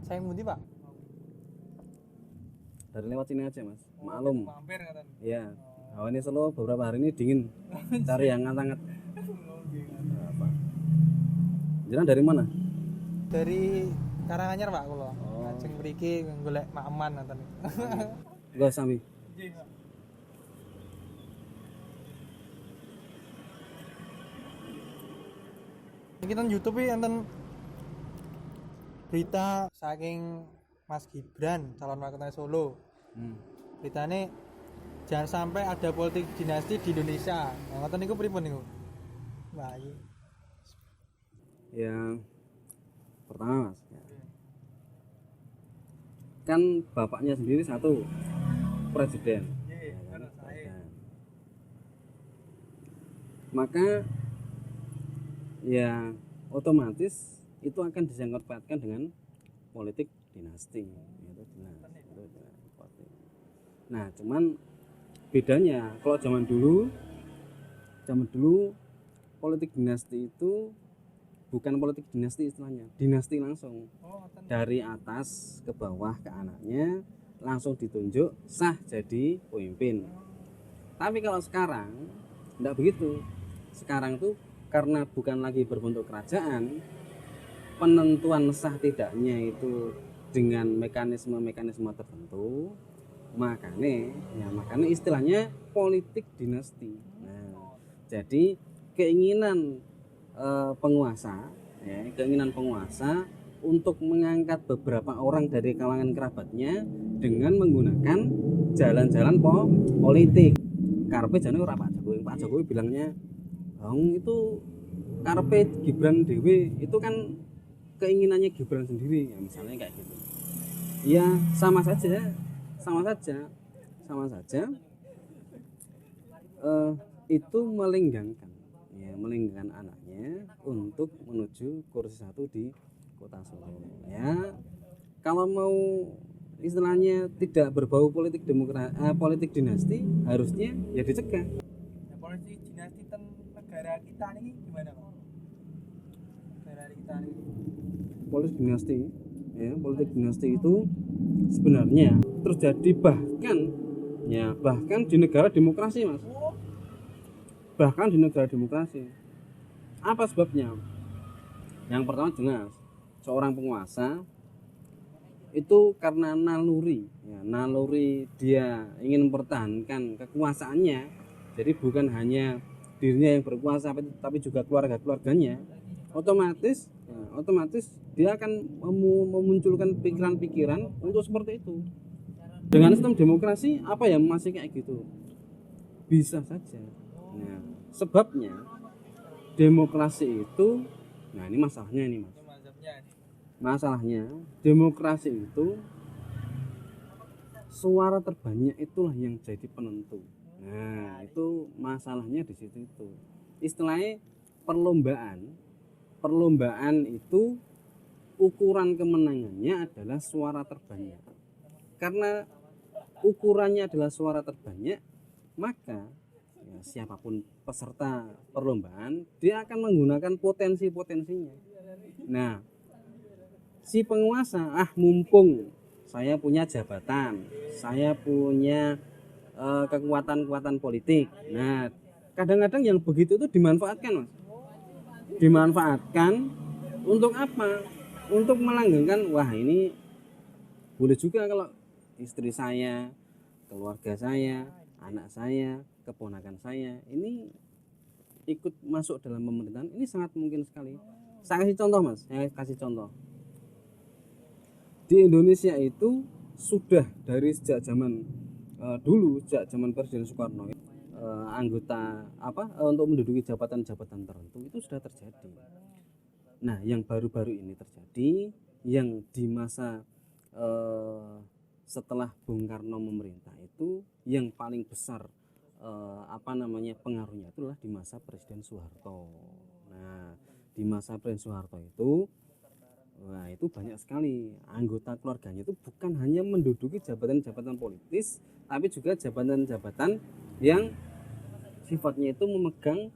Saya ngendi, Pak? Dari lewat sini aja mas, maklum. Mampir ngaten. Iya, hawa ini Solo beberapa hari ini dingin. Cari yang hangat-hangat. Apa? Jalan dari mana? Dari Karanganyar, Pak, kula. Oh. Lajeng mriki golek Maman ngaten. Gak sami. Nggih, Pak. Iki nang YouTube iki enten berita saking Mas Gibran calon wali kota Solo. Beritane jangan sampai ada politik dinasti di Indonesia. Nah, ngoten niku pripun niku? Wah, iki. Yang pertama mas, kan bapaknya sendiri satu presiden. Maka ya otomatis itu akan disangkut pautkan dengan politik dinasti. Itu jelas. Nah, cuman bedanya kalau zaman dulu politik dinasti itu bukan politik dinasti istilahnya, dinasti langsung dari atas ke bawah ke anaknya langsung ditunjuk sah jadi pemimpin. Tapi kalau sekarang tidak begitu. Sekarang tuh karena bukan lagi berbentuk kerajaan, penentuan sah tidaknya itu dengan mekanisme tertentu, makanya istilahnya politik dinasti. Nah, jadi keinginan penguasa untuk mengangkat beberapa orang dari kalangan kerabatnya dengan menggunakan jalan-jalan politik. Karepe jane ora Pak Jokowi bilangnya itu karepe Gibran Dewi itu kan keinginannya Gibran sendiri ya, misalnya kayak gitu ya, sama saja itu melenggangkan anaknya untuk menuju kursi satu di kota Solo ya. Kalau mau istilahnya tidak berbau politik politik dinasti, harusnya ya dicegah. Politik dinasti negara kita ini gimana, Pak? Negara kita ini. Politik dinasti itu sebenarnya terjadi bahkan di negara demokrasi, Mas. Bahkan di negara demokrasi. Apa sebabnya? Yang pertama jelas, seorang penguasa itu karena naluri dia ingin mempertahankan kekuasaannya. Jadi bukan hanya dirinya yang berkuasa tapi juga keluarganya. Otomatis dia akan memunculkan pikiran-pikiran untuk seperti itu. Dengan sistem demokrasi apa yang masih kayak gitu? Bisa saja. Nah, sebabnya demokrasi itu, nah ini masalahnya ini Mas. Masalahnya demokrasi itu suara terbanyak itulah yang jadi penentu. Nah, itu masalahnya di situ itu. Istilahnya perlombaan itu ukuran kemenangannya adalah suara terbanyak. Karena ukurannya adalah suara terbanyak, maka ya, siapapun peserta perlombaan dia akan menggunakan potensinya. Nah, si penguasa mumpung saya punya jabatan, saya punya kekuatan politik. Nah, kadang-kadang yang begitu itu dimanfaatkan, Mas. Dimanfaatkan untuk apa? Untuk melanggengkan, wah ini boleh juga kalau istri saya, keluarga saya, anak saya, keponakan saya ini ikut masuk dalam pemerintahan, ini sangat mungkin sekali. Saya kasih contoh, Mas. Di Indonesia itu sudah dari sejak zaman dulu, sejak zaman Presiden Soekarno, anggota untuk menduduki jabatan-jabatan tertentu itu sudah terjadi. Nah, yang baru-baru ini terjadi, yang di masa setelah Bung Karno memerintah itu, yang paling besar pengaruhnya itulah di masa Presiden Soeharto. Nah, di masa Presiden Soeharto itu, wah itu banyak sekali anggota keluarganya itu bukan hanya menduduki jabatan-jabatan politis, tapi juga jabatan-jabatan yang sifatnya itu memegang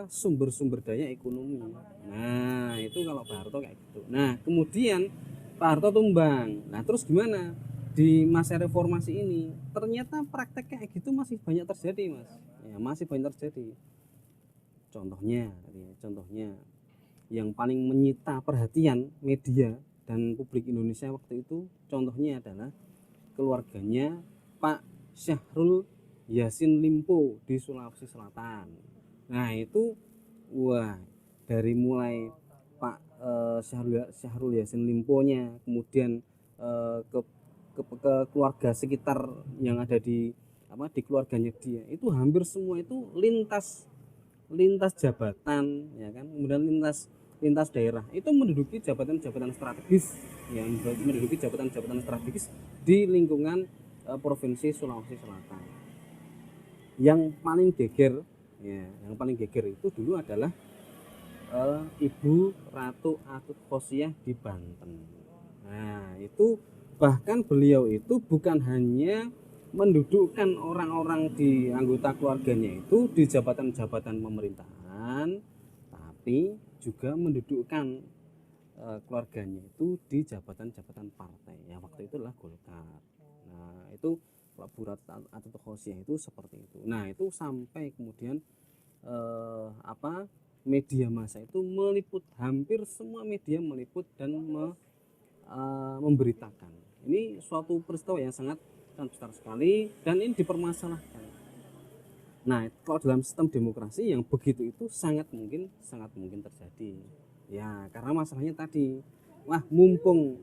sumber-sumber daya ekonomi. Nah, itu kalau Pak Harto kayak gitu. Nah, kemudian Pak Harto tumbang. Nah, terus gimana? Di masa reformasi ini, ternyata praktek kayak gitu masih banyak terjadi, Mas. Ya, masih banyak terjadi. Contohnya yang paling menyita perhatian media dan publik Indonesia waktu itu, contohnya adalah keluarganya Pak Syahrul Yassin Limpo di Sulawesi Selatan. Nah, itu wah, dari mulai Pak Syahrul Yassin Limpo-nya, kemudian ke keluarga sekitar yang ada di keluarganya dia, itu hampir semua itu lintas jabatan, ya kan, kemudian lintas daerah itu menduduki jabatan-jabatan strategis, ya, menduduki jabatan-jabatan strategis di lingkungan provinsi Sulawesi Selatan. Yang paling geger itu dulu adalah Ibu Ratu Atut Khosyah di Banten. Nah, itu bahkan beliau itu bukan hanya mendudukkan orang-orang di anggota keluarganya itu di jabatan-jabatan pemerintahan, tapi juga mendudukkan keluarganya itu di jabatan-jabatan partai. Ya, waktu itu adalah Golkar. Nah, itu kalau Bu Ratu Atut Khosyah itu seperti itu. Nah, itu sampai kemudian media massa itu meliput, hampir semua media meliput dan memberitakan. Ini suatu peristiwa yang sangat besar sekali dan ini dipermasalahkan. Nah, kalau dalam sistem demokrasi yang begitu itu sangat mungkin terjadi. Ya, karena masalahnya tadi, mumpung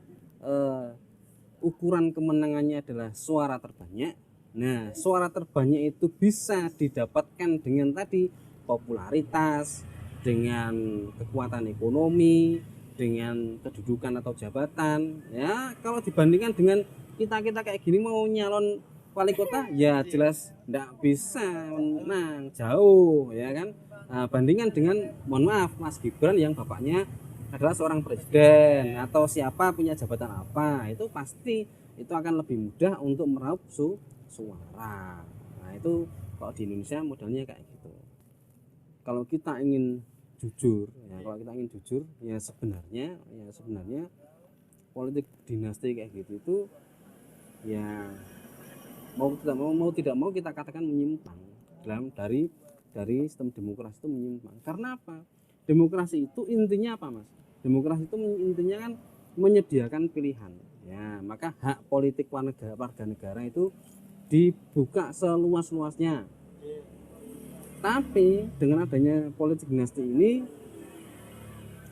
ukuran kemenangannya adalah suara terbanyak. Nah, suara terbanyak itu bisa didapatkan dengan tadi popularitas, dengan kekuatan ekonomi, dengan kedudukan atau jabatan. Ya, kalau dibandingkan dengan kita kayak gini mau nyalon wali kota, ya jelas tidak bisa menang, jauh, ya kan. Nah, bandingkan dengan, mohon maaf, Mas Gibran yang bapaknya adalah seorang presiden atau siapa punya jabatan apa, itu pasti itu akan lebih mudah untuk meraup suara. Nah, itu kalau di Indonesia modelnya kayak gitu. Kalau kita ingin jujur, ya sebenarnya politik dinasti kayak gitu itu ya mau tidak mau kita katakan menyimpang dari sistem demokrasi itu menyimpang. Karena apa? Demokrasi itu intinya apa, Mas? Demokrasi itu intinya kan menyediakan pilihan. Ya, maka hak politik warga negara itu dibuka seluas-luasnya. Tapi dengan adanya politik dinasti ini,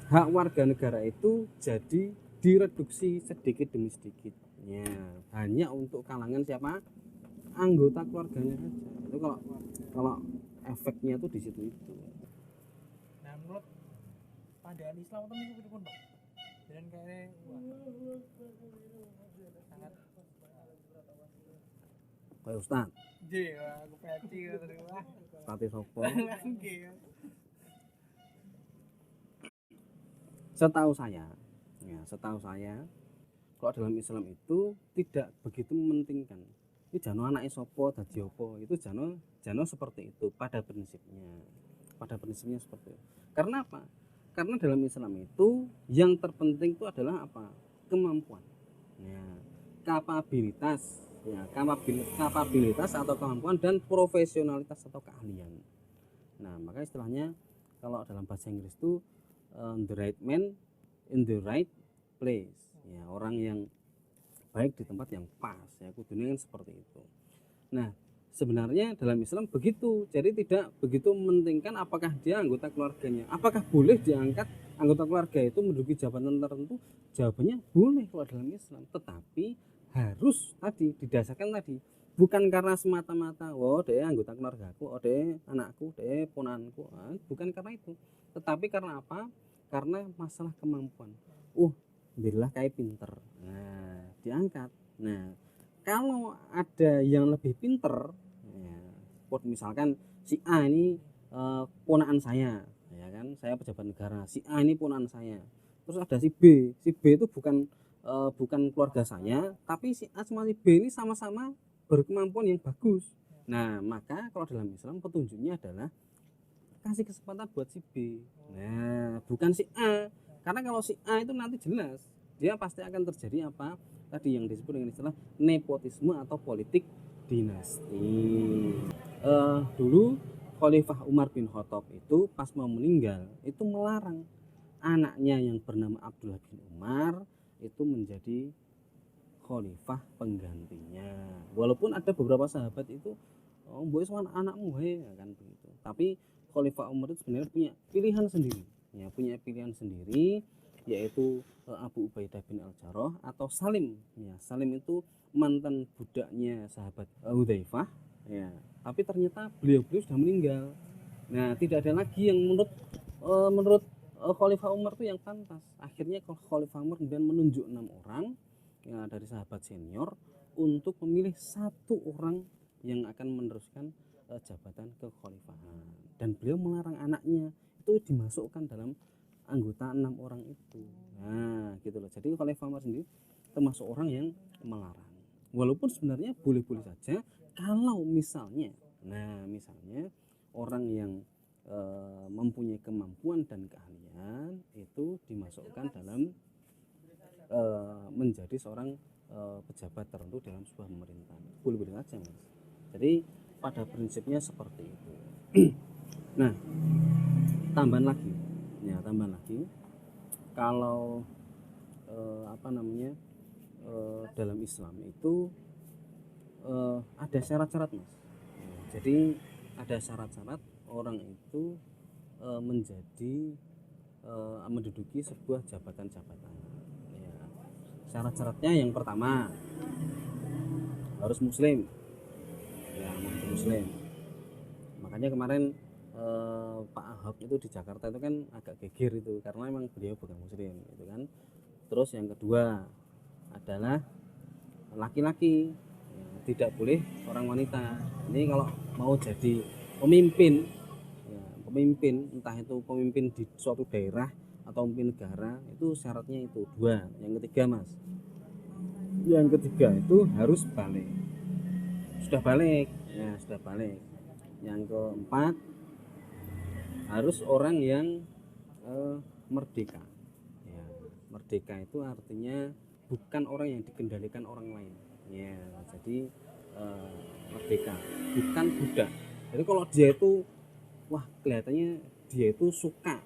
hak warga negara itu jadi direduksi sedikit demi sedikit. Ya, hanya untuk kalangan siapa? Anggota keluarganya saja. Itu kalau efeknya tuh di situ itu. Nah, menurut pandangan Islam itu pun Pak. Dan kayaknya sangat kayak Ustaz. Nggih, aku peci terus. Ustaz sopo? Setahu saya, kalau dalam Islam itu tidak begitu mementingkan. Ini jano anak sopo dadi opo, itu jano seperti itu pada prinsipnya seperti itu. Karena apa? Karena dalam Islam itu yang terpenting itu adalah apa? Kemampuan. Ya, kapabilitas atau kemampuan dan profesionalitas atau keahlian. Nah, maka istilahnya kalau dalam bahasa Inggris itu the right man in the right place. Ya, orang yang baik di tempat yang pas, ya, kudunya kan seperti itu. Nah, sebenarnya dalam Islam begitu, jadi tidak begitu mementingkan apakah dia anggota keluarganya, apakah boleh diangkat anggota keluarga itu menduduki jabatan tertentu. Jawabannya boleh kalau dalam Islam, tetapi harus tadi didasarkan tadi, bukan karena semata-mata dia anggota keluargaku, dia anakku, dia ponanku, bukan karena itu, tetapi karena apa? Karena masalah kemampuan. Alhamdulillah kayak pinter, nah diangkat. Nah, kalau ada yang lebih pinter, ya, misalkan si A ini ponakan saya, ya kan, saya pejabat negara, si A ini ponakan saya. Terus ada si B itu bukan keluarga saya, tapi si A sama si B ini sama-sama berkemampuan yang bagus. Nah, maka kalau dalam Islam petunjuknya adalah kasih kesempatan buat si B. Nah, bukan si A. Karena kalau si A itu nanti jelas dia pasti akan terjadi apa? Tadi yang disebut dengan istilah nepotisme atau politik dinasti. Dulu Khalifah Umar bin Khattab itu pas mau meninggal itu melarang anaknya yang bernama Abdullah bin Umar itu menjadi khalifah penggantinya. Walaupun ada beberapa sahabat itu mbok iso anakmu wae kan begitu. Tapi Khalifah Umar itu sebenarnya punya pilihan sendiri. Ya, punya pilihan sendiri yaitu Abu Ubaidah bin Al-Jarrah atau Salim. Ya, Salim itu mantan budaknya sahabat Hudzaifah ya. Tapi ternyata beliau sudah meninggal. Nah, tidak ada lagi yang menurut Khalifah Umar itu yang pantas. Akhirnya Khalifah Umar kemudian menunjuk 6 orang ya, dari sahabat senior untuk memilih 1 orang yang akan meneruskan jabatan kekhalifahan. Dan beliau melarang anaknya itu dimasukkan dalam anggota 6 orang itu. Nah, gitu loh. Jadi Khalifah Umar sendiri termasuk orang yang melarang. Walaupun sebenarnya boleh-boleh saja kalau misalnya orang yang mempunyai kemampuan dan keahlian itu dimasukkan dalam menjadi seorang pejabat tertentu dalam sebuah pemerintahan. Boleh-boleh saja, Mas. Jadi pada prinsipnya seperti itu. Nah, tambahan lagi kalau dalam Islam itu ada syarat-syarat, Mas. Jadi ada syarat-syarat orang itu menduduki sebuah jabatan-jabatan. Ya. Syarat-syaratnya yang pertama harus muslim. Ya, muslim. Makanya kemarin Pak Ahok itu di Jakarta itu kan agak geger itu karena memang beliau bukan muslim itu kan. Terus yang kedua adalah laki-laki ya, tidak boleh orang wanita. Ini kalau mau jadi pemimpin ya, entah itu pemimpin di suatu daerah atau pemimpin negara itu syaratnya itu 2. Yang ketiga, Mas, yang ketiga itu harus balik. Sudah balik. Yang keempat harus orang yang merdeka ya. Merdeka itu artinya bukan orang yang dikendalikan orang lain ya. Jadi merdeka, bukan budak. Jadi kalau dia itu kelihatannya dia itu suka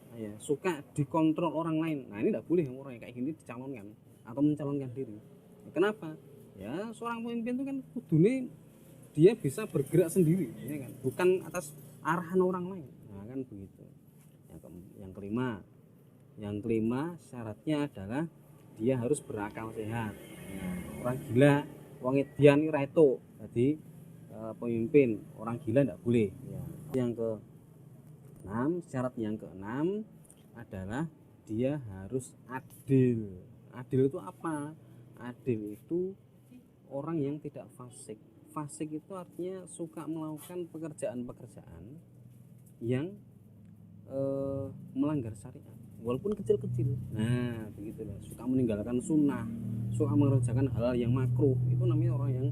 dikontrol orang lain. Nah, ini tidak boleh orang yang kayak gini dicalonkan atau mencalonkan diri. Kenapa? Ya, seorang pemimpin itu kan kudune dia bisa bergerak sendiri ya kan, bukan atas arahan orang lain. Nah, kan begitu. Yang kelima syaratnya adalah dia harus berakal sehat. Nah, orang gila wong edian iki ra etuk. Jadi pemimpin orang gila tidak boleh ya. Syarat yang keenam adalah dia harus adil. Adil itu apa? Adil itu orang yang tidak fasik. Fasik itu artinya suka melakukan pekerjaan-pekerjaan yang melanggar syariat walaupun kecil-kecil. Nah, begitulah. Suka meninggalkan sunnah, suka mengerjakan hal-hal yang makruh, itu namanya orang yang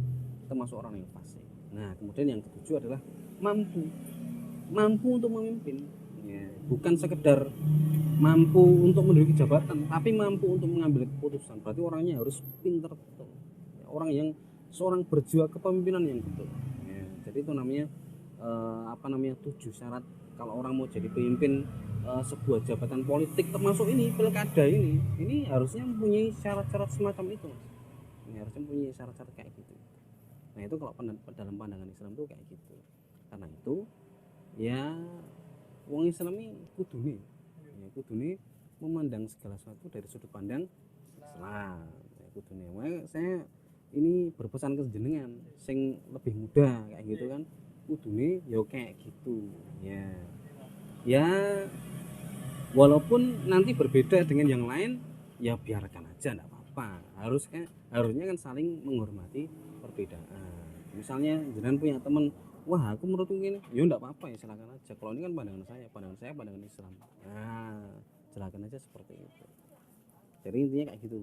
termasuk orang yang fasik. Nah, kemudian yang ketujuh adalah mampu untuk memimpin ya, bukan sekedar mampu untuk menduduki jabatan, tapi mampu untuk mengambil keputusan. Berarti orangnya harus pintar betul ya, seorang berjiwa kepemimpinan yang betul ya. Jadi itu namanya 7 syarat kalau orang mau jadi pemimpin sebuah jabatan politik, termasuk ini pilkada ini harusnya mempunyai syarat-syarat semacam itu, Mas. Ini harusnya mempunyai syarat-syarat kayak gitu. Nah, itu kalau dalam pandangan Islam itu kayak gitu. Karena itu ya wong Islam ini kudune memandang segala sesuatu dari sudut pandang Islam. Ya, kudune. Saya ini berpesan ke jenengan sing lebih muda kayak gitu kan, kudune ya kayak gitu ya walaupun nanti berbeda dengan yang lain ya biarkan aja, enggak apa-apa. Harusnya kan saling menghormati perbedaan. Misalnya jenengan punya teman, aku menurutku gini, ya enggak apa-apa, ya silakan aja. Kalau ini kan pandangan Islam. Nah, silakan aja seperti itu. Jadi intinya kayak gitu.